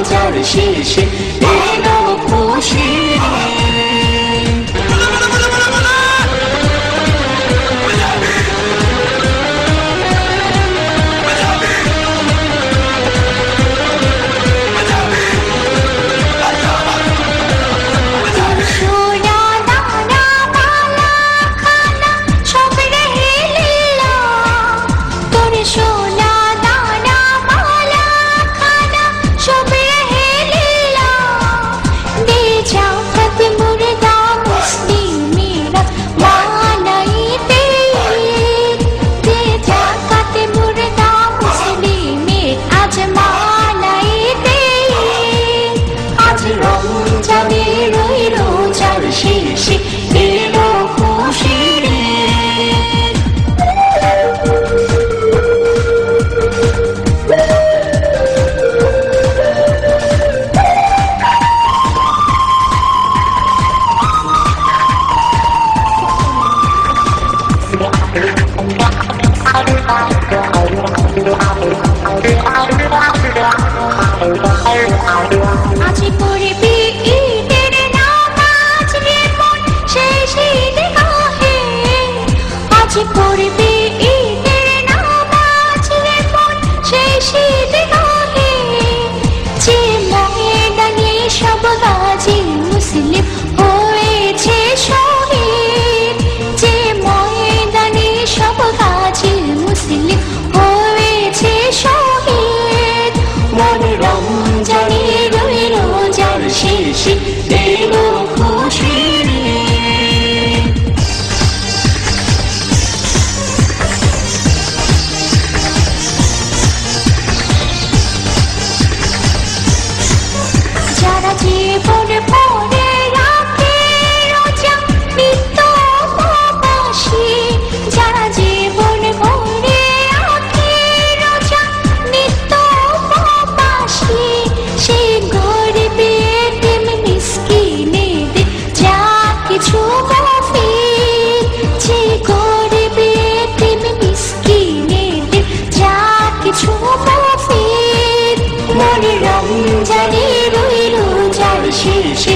রোজার শেষে এলো খুশির ঈদ। শেষে এলো খুশির ঈদ। আজি পড়বি ঈদের নামাজ রে মন শেষ ঈদ গাহে, আজি পড়বি ঈদের নামাজ রে মন শেষ ঈদ গাহে। যে ময়দানে সব গাজী মুসলিম হয়েছে শহীদ, যে ময়দানে সব গাজী মুসলিম হয়েছে শহীদ। মনে রমজানে রোজার শেষে এলো খুশির ঈদ। যারা জীবন ভরে রাখে রোজা নিত্য উপবাসী, যারা জীবন ভরে রাখে রোজা নিত্য উপবাসী, সে গরিব এতিম মিসকিনেদের যা কিছু গফির, যে গরিব এতিম মিসকিনেদের যা কিছু গফির। মনে রমজানে রোজার শেষে